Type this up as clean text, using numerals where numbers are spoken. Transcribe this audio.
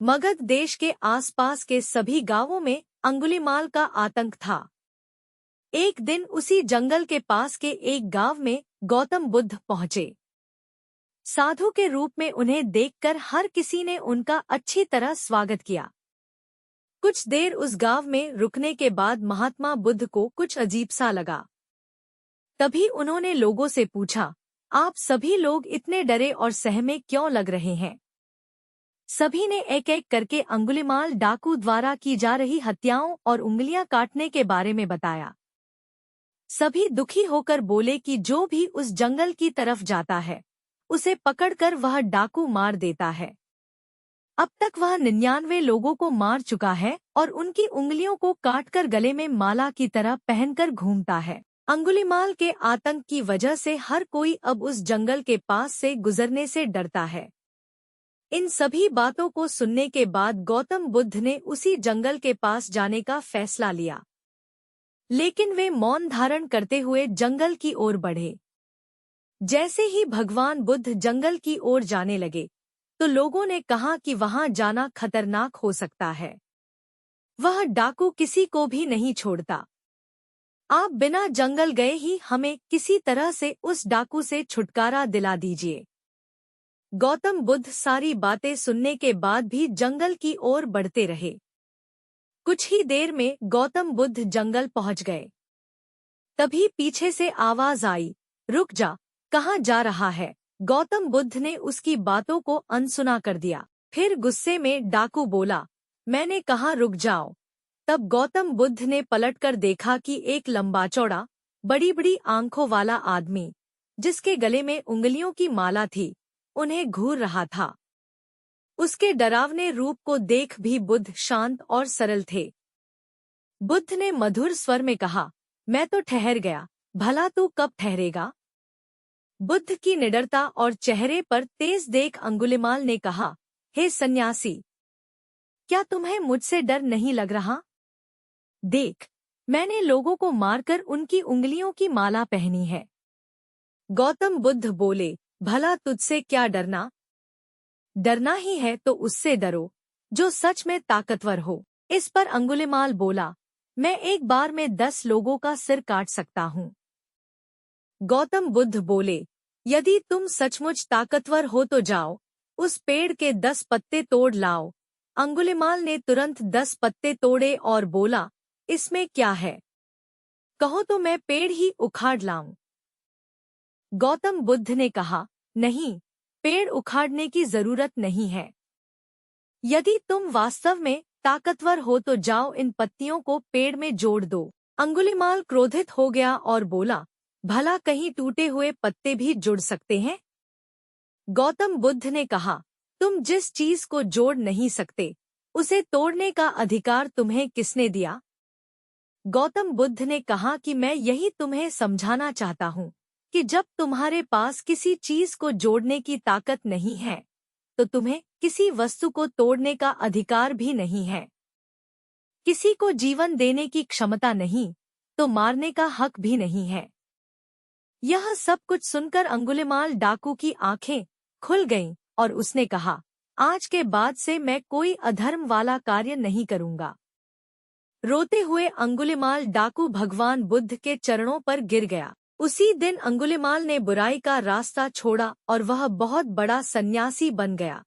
मगध देश के आसपास के सभी गांवों में अंगुलीमाल का आतंक था। एक दिन उसी जंगल के पास के एक गांव में गौतम बुद्ध पहुंचे। साधु के रूप में उन्हें देखकर हर किसी ने उनका अच्छी तरह स्वागत किया। कुछ देर उस गांव में रुकने के बाद महात्मा बुद्ध को कुछ अजीब सा लगा। तभी उन्होंने लोगों से पूछा, आप सभी लोग इतने डरे और सहमे क्यों लग रहे हैं? सभी ने एक एक करके अंगुलीमाल डाकू द्वारा की जा रही हत्याओं और उंगलियां काटने के बारे में बताया। सभी दुखी होकर बोले कि जो भी उस जंगल की तरफ जाता है उसे पकड़कर वह डाकू मार देता है। अब तक वह 99 लोगों को मार चुका है और उनकी उंगलियों को काटकर गले में माला की तरह पहनकर घूमता है। अंगुलीमाल के आतंक की वजह से हर कोई अब उस जंगल के पास से गुजरने से डरता है। इन सभी बातों को सुनने के बाद गौतम बुद्ध ने उसी जंगल के पास जाने का फैसला लिया, लेकिन वे मौन धारण करते हुए जंगल की ओर बढ़े। जैसे ही भगवान बुद्ध जंगल की ओर जाने लगे तो लोगों ने कहा कि वहां जाना खतरनाक हो सकता है। वह डाकू किसी को भी नहीं छोड़ता। आप बिना जंगल गए ही हमें किसी तरह से उस डाकू से छुटकारा दिला दीजिए। गौतम बुद्ध सारी बातें सुनने के बाद भी जंगल की ओर बढ़ते रहे। कुछ ही देर में गौतम बुद्ध जंगल पहुंच गए। तभी पीछे से आवाज आई, रुक जा, कहाँ जा रहा है? गौतम बुद्ध ने उसकी बातों को अनसुना कर दिया। फिर गुस्से में डाकू बोला, मैंने कहा रुक जाओ। तब गौतम बुद्ध ने पलटकर देखा कि एक लंबा चौड़ा बड़ी बड़ी आंखों वाला आदमी, जिसके गले में उंगलियों की माला थी, उन्हें घूर रहा था। उसके डरावने रूप को देख भी बुद्ध शांत और सरल थे। बुद्ध ने मधुर स्वर में कहा, मैं तो ठहर गया, भला तू कब ठहरेगा? बुद्ध की निडरता और चेहरे पर तेज देख अंगुलीमाल ने कहा, हे सन्यासी, क्या तुम्हें मुझसे डर नहीं लग रहा? देख, मैंने लोगों को मारकर उनकी उंगलियों की माला पहनी है। गौतम बुद्ध बोले, भला तुझसे क्या डरना? डरना ही है तो उससे डरो जो सच में ताकतवर हो। इस पर अंगुलीमाल बोला, मैं एक बार में 10 लोगों का सिर काट सकता हूँ। गौतम बुद्ध बोले, यदि तुम सचमुच ताकतवर हो तो जाओ, उस पेड़ के 10 पत्ते तोड़ लाओ। अंगुलीमाल ने तुरंत 10 पत्ते तोड़े और बोला, इसमें क्या है? कहो तो मैं पेड़ ही उखाड़ लाऊं। गौतम बुद्ध ने कहा, नहीं, पेड़ उखाड़ने की जरूरत नहीं है। यदि तुम वास्तव में ताकतवर हो तो जाओ, इन पत्तियों को पेड़ में जोड़ दो। अंगुलीमाल क्रोधित हो गया और बोला, भला कहीं टूटे हुए पत्ते भी जुड़ सकते हैं? गौतम बुद्ध ने कहा, तुम जिस चीज को जोड़ नहीं सकते उसे तोड़ने का अधिकार तुम्हें किसने दिया? गौतम बुद्ध ने कहा कि मैं यही तुम्हें समझाना चाहता हूँ कि जब तुम्हारे पास किसी चीज को जोड़ने की ताकत नहीं है तो तुम्हें किसी वस्तु को तोड़ने का अधिकार भी नहीं है। किसी को जीवन देने की क्षमता नहीं तो मारने का हक भी नहीं है। यह सब कुछ सुनकर अंगुलीमाल डाकू की आंखें खुल गईं और उसने कहा, आज के बाद से मैं कोई अधर्म वाला कार्य नहीं करूंगा। रोते हुए अंगुलीमाल डाकू भगवान बुद्ध के चरणों पर गिर गया। उसी दिन अंगुलीमाल ने बुराई का रास्ता छोड़ा और वह बहुत बड़ा सन्यासी बन गया।